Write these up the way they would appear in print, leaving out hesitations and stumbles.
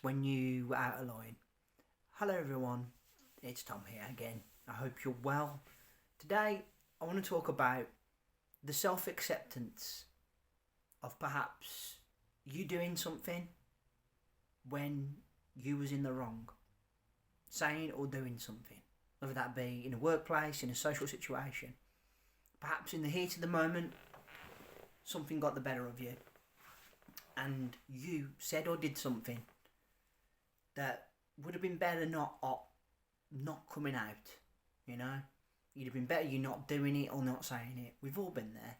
when you were out of line. Hello everyone, it's Tom here again. I hope you're well. Today I want to talk about the self-acceptance of perhaps you doing something when you was in the wrong. Saying or doing something. Whether that be in a workplace, in a social situation. Perhaps in the heat of the moment, something got the better of you. And you said or did something that would have been better not coming out, you know? You'd have been better you not doing it or not saying it. We've all been there.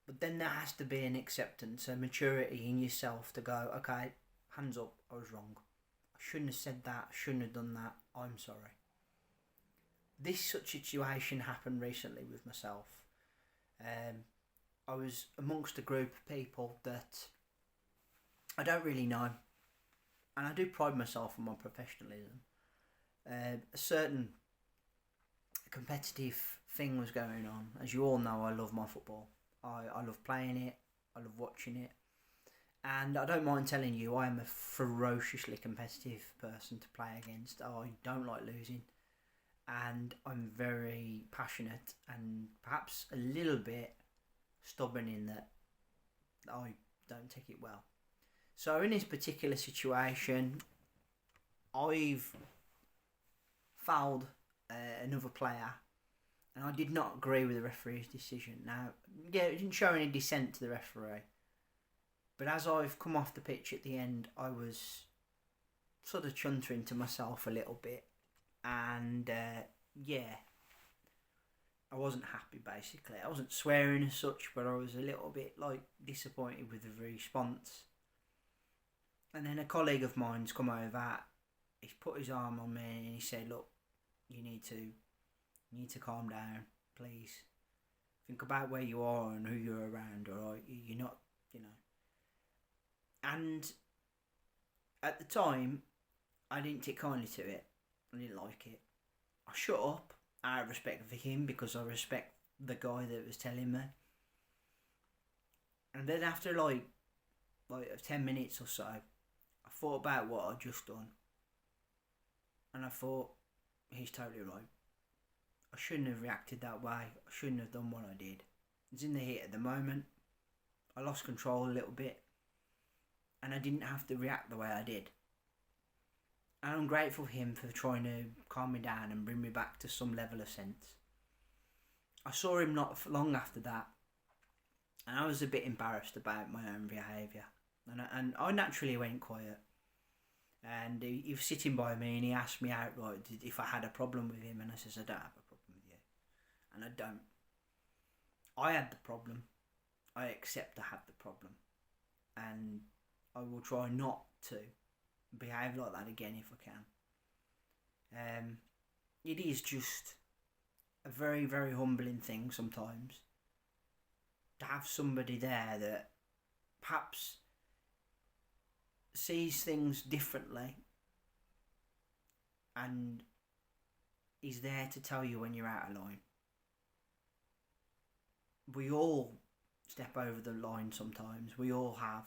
But then there has to be an acceptance, a maturity in yourself to go, okay, hands up, I was wrong. I shouldn't have said that, I shouldn't have done that, I'm sorry. This such situation happened recently with myself. I was amongst a group of people that I don't really know, and I do pride myself on my professionalism. A certain competitive thing was going on. As you all know, I love my football. I love playing it, I love watching it, and I don't mind telling you I am a ferociously competitive person to play against. I don't like losing, and I'm very passionate and perhaps a little bit stubborn in that I don't take it well. So in this particular situation, I've fouled another player, and I did not agree with the referee's decision. Now, yeah, it didn't show any dissent to the referee, but as I've come off the pitch at the end, I was sort of chuntering to myself a little bit, and I wasn't happy basically. I wasn't swearing as such, but I was a little bit disappointed with the response. And then a colleague of mine's come over, he's put his arm on me and he said, look, you need to calm down, please. Think about where you are and who you're around, alright? You're not, And at the time, I didn't take kindly to it. I didn't like it. I shut up out of respect for him because I respect the guy that was telling me. And then after 10 minutes or so, I thought about what I'd just done. And I thought, he's totally right. I shouldn't have reacted that way. I shouldn't have done what I did. It's in the heat of the moment. I lost control a little bit. And I didn't have to react the way I did. And I'm grateful for him for trying to calm me down and bring me back to some level of sense. I saw him not long after that, and I was a bit embarrassed about my own behaviour. And I naturally went quiet. And he was sitting by me and he asked me outright if I had a problem with him, and I says, I don't have a problem with you. And I don't. I had the problem. I accept I have the problem. And I will try not to behave like that again if I can. It is just a very, very humbling thing sometimes to have somebody there that perhaps sees things differently and is there to tell you when you're out of line. We all step over the line sometimes. We all have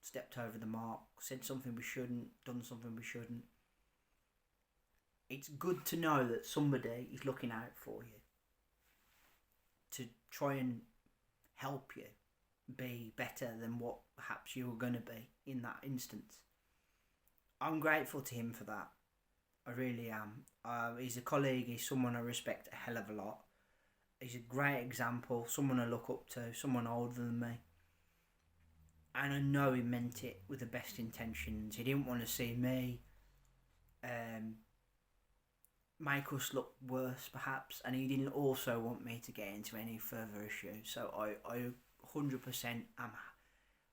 stepped over the mark, said something we shouldn't, done something we shouldn't. It's good to know that somebody is looking out for you to try and help you be better than what perhaps you were going to be in that instance. I'm grateful to him for that. I really am. He's a colleague, he's someone I respect a hell of a lot. He's a great example, someone I look up to, someone older than me. And I know he meant it with the best intentions. He didn't want to see me make us look worse, perhaps. And he didn't also want me to get into any further issues. So I 100% am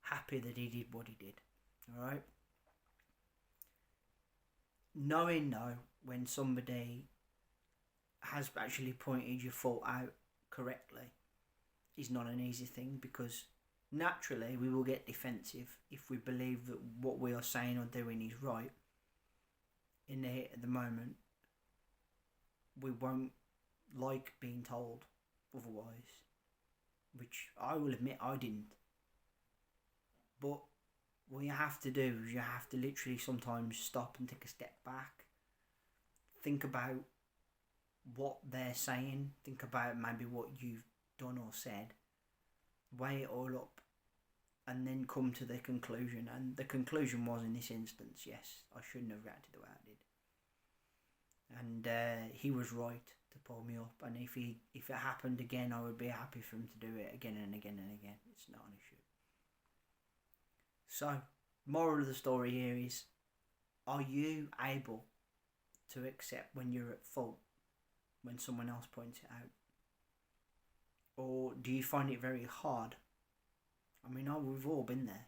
happy that he did what he did. Alright? Knowing, though, when somebody has actually pointed your fault out correctly is not an easy thing, because naturally we will get defensive if we believe that what we are saying or doing is right. In the heat of the moment, we won't like being told otherwise, which I will admit I didn't. But what you have to do is you have to literally sometimes stop and take a step back. Think about what they're saying. Think about maybe what you've done or said. Weigh it all up. And then come to the conclusion. And the conclusion was, in this instance, yes, I shouldn't have reacted the way I did. And he was right to pull me up. And if it happened again, I would be happy for him to do it again and again and again. It's not an issue. So, moral of the story here is, are you able to accept when you're at fault, when someone else points it out? Or do you find it very hard? I mean, we've all been there.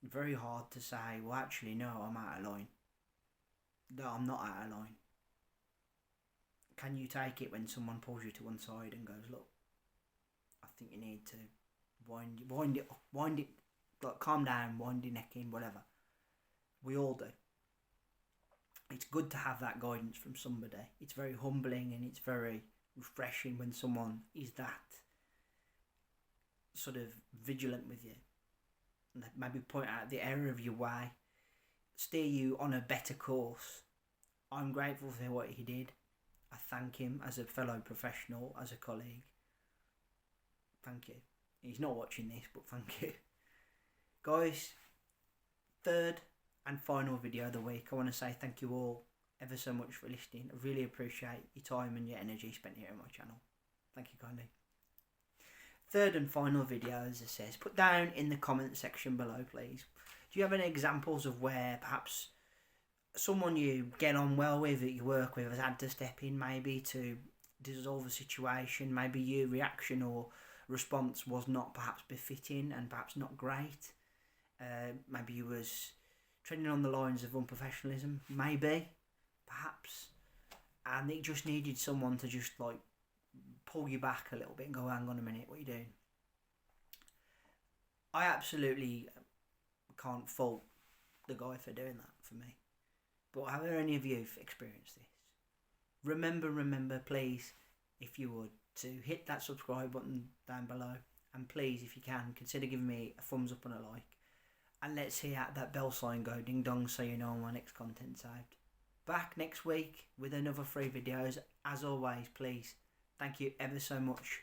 Very hard to say, well, actually, no, I'm out of line. No, I'm not out of line. Can you take it when someone pulls you to one side and goes, look, I think you need to wind it, like, calm down, wind your neck in, whatever. We all do. It's good to have that guidance from somebody. It's very humbling and it's very refreshing when someone is that sort of vigilant with you, and maybe point out the error of your way, steer you on a better course. I'm grateful for what he did. I thank him as a fellow professional, as a colleague. Thank you. He's not watching this, but thank you. Guys, third and final video of the week. I want to say thank you all ever so much for listening. I really appreciate your time and your energy spent here on my channel. Thank you kindly. Third and final video, as it says, put down in the comment section below, please. Do you have any examples of where perhaps someone you get on well with, that you work with, has had to step in maybe to dissolve a situation? Maybe your reaction or response was not perhaps befitting and perhaps not great. Maybe you was treading on the lines of unprofessionalism, maybe, perhaps, and it just needed someone to just like pull you back a little bit and go, hang on a minute, what are you doing? I absolutely can't fault the guy for doing that for me. But have any of you experienced this? Remember, please, if you would, to hit that subscribe button down below. And please, if you can, consider giving me a thumbs up and a like. And let's hear that bell sign go ding dong so you know when my next content's out. Back next week with another 3 videos. As always, please, thank you ever so much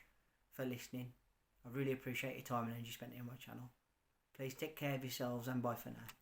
for listening. I really appreciate your time and energy spent here on my channel. Please take care of yourselves and bye for now.